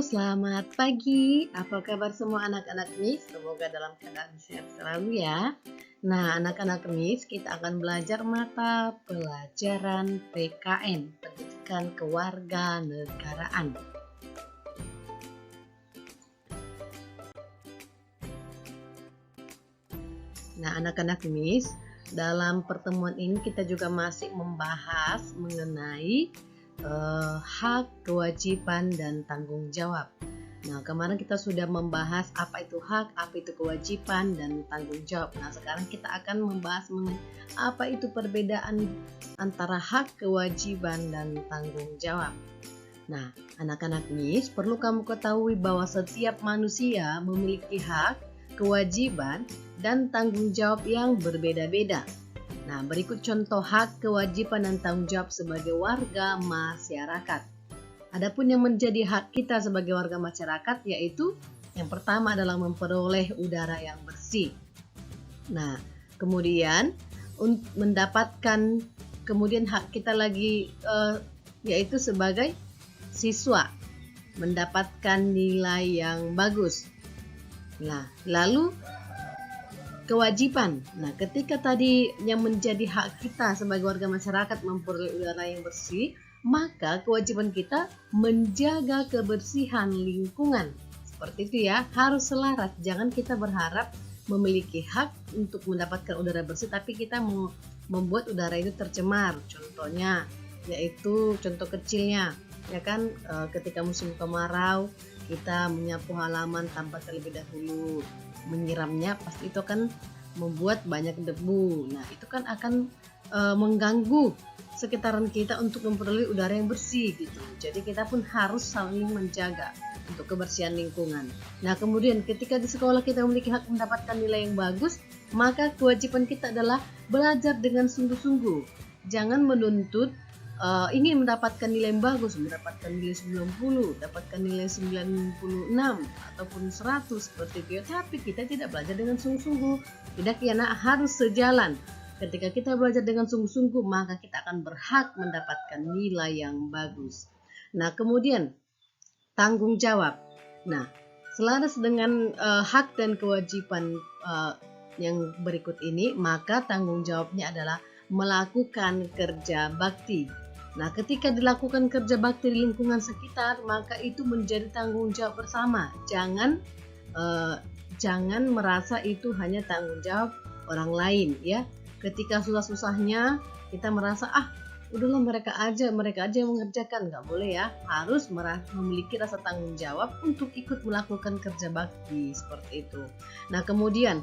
Selamat pagi. Apa kabar semua anak-anak Miss? Semoga dalam keadaan sehat selalu ya. Nah, anak-anak Miss, kita akan belajar mata pelajaran PKN, Pendidikan Kewarganegaraan. Nah, anak-anak Miss, dalam pertemuan ini kita juga masih membahas mengenai hak, kewajiban, dan tanggung jawab. Nah, kemarin kita sudah membahas apa itu hak, apa itu kewajiban, dan tanggung jawab. Nah, sekarang kita akan membahas mengenai apa itu perbedaan antara hak, kewajiban, dan tanggung jawab. Nah, anak-anak Miss, perlu kamu ketahui bahwa setiap manusia memiliki hak, kewajiban, dan tanggung jawab yang berbeda-beda. Nah, berikut contoh hak, kewajiban, dan tanggung jawab sebagai warga masyarakat. Adapun yang menjadi hak kita sebagai warga masyarakat yaitu yang pertama adalah memperoleh udara yang bersih. Nah, kemudian mendapatkan hak kita lagi yaitu sebagai siswa mendapatkan nilai yang bagus. Nah, lalu kewajiban. Nah, ketika tadi yang menjadi hak kita sebagai warga masyarakat memperoleh udara yang bersih, maka kewajiban kita menjaga kebersihan lingkungan. Seperti itu ya, harus selaras. Jangan kita berharap memiliki hak untuk mendapatkan udara bersih, tapi kita mau membuat udara itu tercemar. Contohnya, yaitu contoh kecilnya, ya kan, ketika musim kemarau, kita menyapu halaman tanpa terlebih dahulu. Menyiramnya pasti itu akan membuat banyak debu. Nah, itu kan akan mengganggu sekitaran kita untuk memperoleh udara yang bersih gitu. Jadi kita pun harus saling menjaga untuk kebersihan lingkungan. Nah, kemudian ketika di sekolah kita memiliki hak mendapatkan nilai yang bagus, maka kewajiban kita adalah belajar dengan sungguh-sungguh. Jangan menuntut ingin mendapatkan nilai yang bagus, mendapatkan nilai 90, dapatkan nilai 96 ataupun 100 seperti itu ya, tapi kita tidak belajar dengan sungguh-sungguh. Tidak ya nak, harus sejalan. Ketika kita belajar dengan sungguh-sungguh, maka kita akan berhak mendapatkan nilai yang bagus. Nah, kemudian tanggung jawab. Nah, selaras dengan hak dan kewajiban yang berikut ini, maka tanggung jawabnya adalah melakukan kerja bakti. Nah, ketika dilakukan kerja bakti di lingkungan sekitar, maka itu menjadi tanggung jawab bersama. Jangan merasa itu hanya tanggung jawab orang lain ya. Ketika susah-susahnya kita merasa udahlah mereka aja yang mengerjakan, nggak boleh ya. Harus memiliki rasa tanggung jawab untuk ikut melakukan kerja bakti seperti itu. Nah, kemudian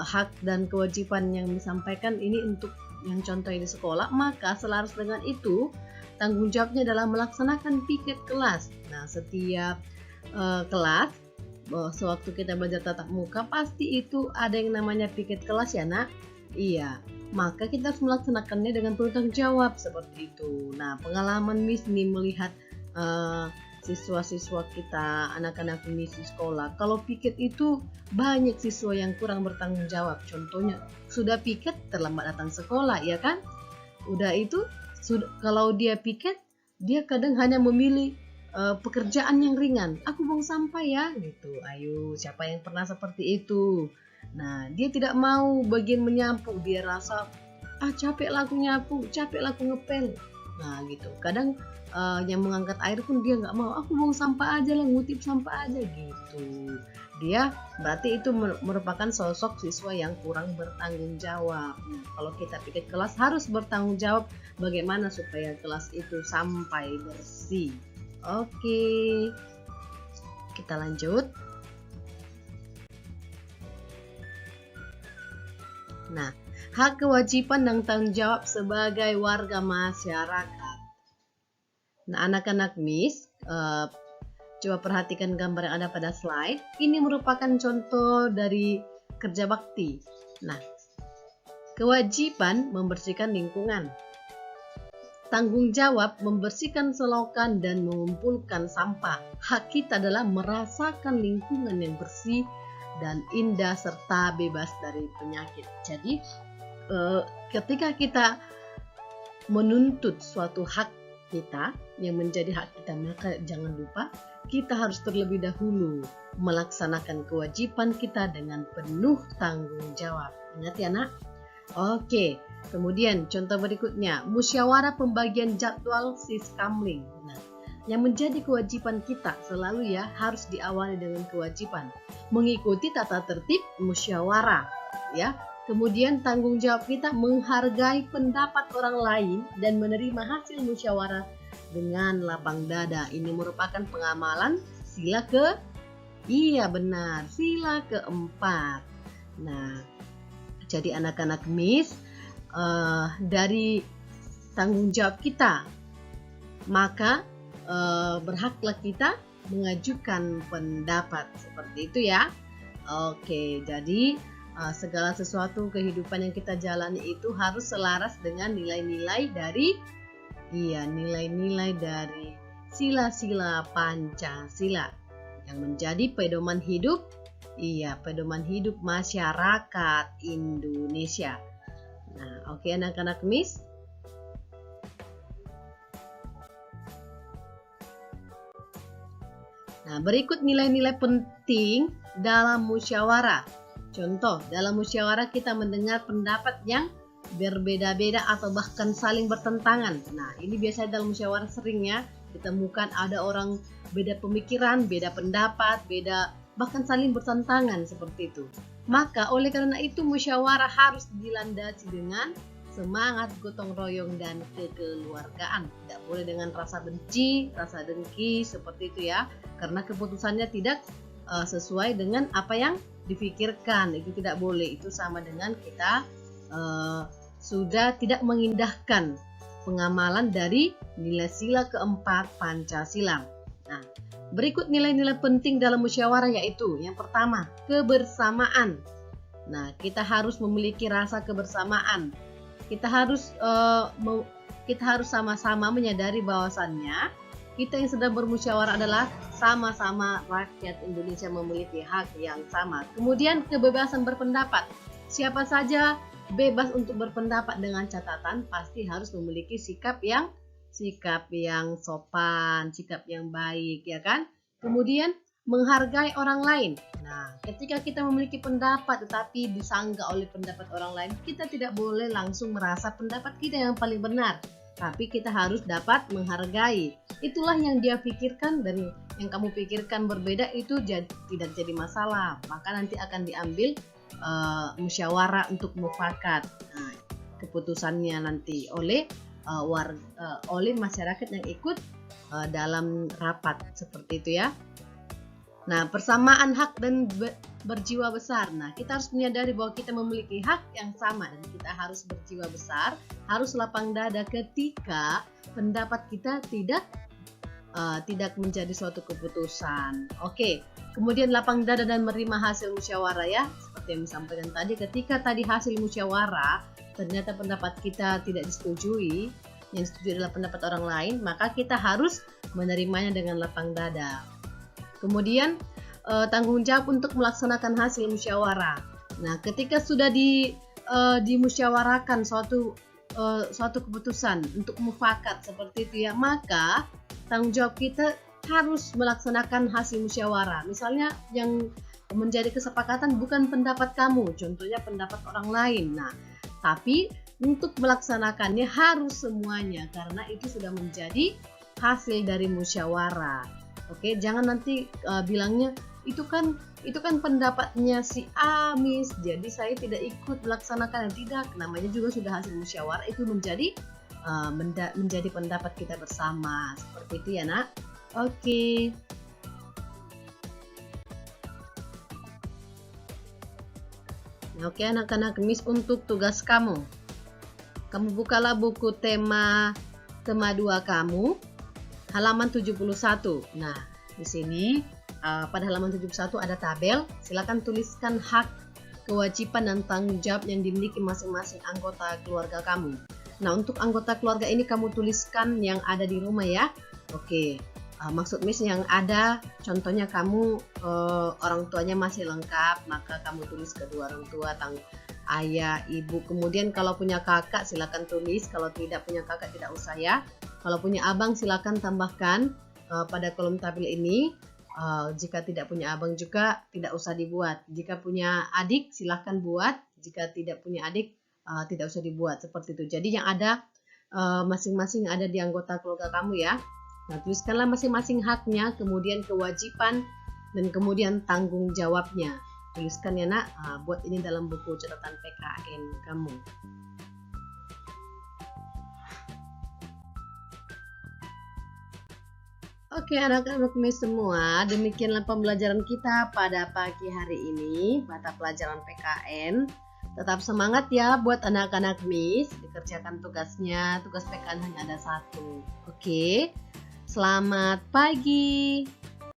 hak dan kewajiban yang disampaikan ini untuk yang contohnya di sekolah, maka selaras dengan itu tanggung jawabnya adalah melaksanakan piket kelas. Nah, setiap kelas sewaktu kita belajar tatap muka pasti itu ada yang namanya piket kelas ya nak. Iya, maka kita harus melaksanakannya dengan penuh tanggung jawab seperti itu. Nah, pengalaman Miss nih melihat siswa-siswa kita, anak-anak Miss di sekolah, kalau piket itu banyak siswa yang kurang bertanggung jawab. Contohnya sudah piket terlambat datang sekolah ya kan. Udah itu kalau dia piket, dia kadang hanya memilih pekerjaan yang ringan. Aku buang sampah ya gitu. Ayo, siapa yang pernah seperti itu? Nah, dia tidak mau bagian menyapu. Dia rasa capek lah aku nyapu, capek lah aku ngepel. Nah gitu. Kadang yang mengangkat air pun dia nggak mau. Aku buang sampah aja lah, ngutip sampah aja gitu. Dia berarti itu merupakan sosok siswa yang kurang bertanggung jawab. Nah, kalau kita pikir kelas harus bertanggung jawab bagaimana supaya kelas itu sampai bersih. Oke, kita lanjut. Nah, hak, kewajiban, dan tanggung jawab sebagai warga masyarakat. Nah, anak-anak Miss, coba perhatikan gambar yang ada pada slide. Ini merupakan contoh dari kerja bakti. Nah, kewajiban membersihkan lingkungan. Tanggung jawab membersihkan selokan dan mengumpulkan sampah. Hak kita adalah merasakan lingkungan yang bersih dan indah serta bebas dari penyakit. Jadi ketika kita menuntut suatu hak kita, yang menjadi hak kita, maka jangan lupa kita harus terlebih dahulu melaksanakan kewajiban kita dengan penuh tanggung jawab. Ingat ya nak? Oke, kemudian contoh berikutnya, musyawarah pembagian jadwal siskamling. Nah, yang menjadi kewajiban kita selalu ya harus diawali dengan kewajiban mengikuti tata tertib musyawarah, ya. Kemudian tanggung jawab kita menghargai pendapat orang lain dan menerima hasil musyawarah dengan lapang dada. Ini merupakan pengamalan sila sila keempat. Nah, jadi anak-anak Miss, dari tanggung jawab kita, maka berhaklah kita mengajukan pendapat seperti itu ya. Oke, jadi segala sesuatu kehidupan yang kita jalani itu harus selaras dengan nilai-nilai dari sila-sila Pancasila yang menjadi pedoman hidup masyarakat Indonesia. Nah, oke anak-anak Miss. Nah, berikut nilai-nilai penting dalam musyawarah. Contoh, dalam musyawarah kita mendengar pendapat yang berbeda-beda atau bahkan saling bertentangan. Nah, ini biasanya dalam musyawarah sering ya ditemukan ada orang beda pemikiran, beda pendapat, bahkan saling bertentangan seperti itu. Maka oleh karena itu musyawarah harus dilandasi dengan semangat gotong royong dan kekeluargaan. Tidak boleh dengan rasa benci, rasa dengki seperti itu ya. Karena keputusannya tidak sesuai dengan apa yang dipikirkan, itu tidak boleh. Itu sama dengan kita sudah tidak mengindahkan pengamalan dari nilai sila keempat Pancasila. Nah, berikut nilai-nilai penting dalam musyawarah yaitu yang pertama, kebersamaan. Nah, kita harus memiliki rasa kebersamaan. Kita harus sama-sama menyadari bahwasannya kita yang sedang bermusyawarah adalah sama-sama rakyat Indonesia memiliki hak yang sama. Kemudian kebebasan berpendapat. Siapa saja bebas untuk berpendapat dengan catatan pasti harus memiliki sikap yang sopan, sikap yang baik, ya kan? Kemudian menghargai orang lain. Nah, ketika kita memiliki pendapat tetapi disanggah oleh pendapat orang lain, kita tidak boleh langsung merasa pendapat kita yang paling benar. Tapi kita harus dapat menghargai. Itulah yang dia pikirkan dan yang kamu pikirkan berbeda itu tidak jadi masalah. Maka nanti akan diambil musyawarah untuk mufakat. Nah, keputusannya nanti oleh masyarakat yang ikut dalam rapat seperti itu ya. Nah, persamaan hak dan berjiwa besar. Nah, kita harus menyadari bahwa kita memiliki hak yang sama dan kita harus berjiwa besar, harus lapang dada ketika pendapat kita tidak menjadi suatu keputusan. Oke, kemudian lapang dada dan menerima hasil musyawarah ya. Seperti yang disampaikan tadi, ketika tadi hasil musyawarah ternyata pendapat kita tidak disetujui, yang disetujui adalah pendapat orang lain, maka kita harus menerimanya dengan lapang dada. Kemudian tanggung jawab untuk melaksanakan hasil musyawarah. Nah, ketika sudah dimusyawarakan suatu keputusan untuk mufakat seperti itu ya, maka tanggung jawab kita harus melaksanakan hasil musyawarah. Misalnya yang menjadi kesepakatan bukan pendapat kamu, contohnya pendapat orang lain. Nah, tapi untuk melaksanakannya harus semuanya karena itu sudah menjadi hasil dari musyawarah. Oke, jangan nanti bilangnya itu kan pendapatnya si A, Miss, jadi saya tidak ikut melaksanakan. Tidak, namanya juga sudah hasil musyawarah, itu menjadi pendapat kita bersama. Seperti itu ya nak. Oke. Oke anak-anak Miss, untuk tugas kamu bukalah buku tema 2 kamu, halaman 71. Nah, di sini pada halaman 71 ada tabel. Silakan tuliskan hak, kewajiban dan tanggung jawab yang dimiliki masing-masing anggota keluarga kamu. Nah, untuk anggota keluarga ini kamu tuliskan yang ada di rumah ya. Oke. Maksud Miss yang ada, contohnya kamu orang tuanya masih lengkap, maka kamu tulis kedua orang tua, ayah, ibu. Kemudian kalau punya kakak silakan tulis, kalau tidak punya kakak tidak usah ya. Kalau punya abang silakan tambahkan pada kolom tabel ini. Jika tidak punya abang juga tidak usah dibuat. Jika punya adik silakan buat. Jika tidak punya adik tidak usah dibuat, seperti itu. Jadi yang ada masing-masing ada di anggota keluarga kamu ya. Nah, tuliskanlah masing-masing haknya, kemudian kewajiban, dan kemudian tanggung jawabnya. Tuliskan ya nak, buat ini dalam buku catatan PKN kamu. Oke anak-anak Miss semua, demikianlah pembelajaran kita pada pagi hari ini, mata pelajaran PKN. Tetap semangat ya buat anak-anak Miss, dikerjakan tugasnya, tugas PKN hanya ada satu. Oke, selamat pagi.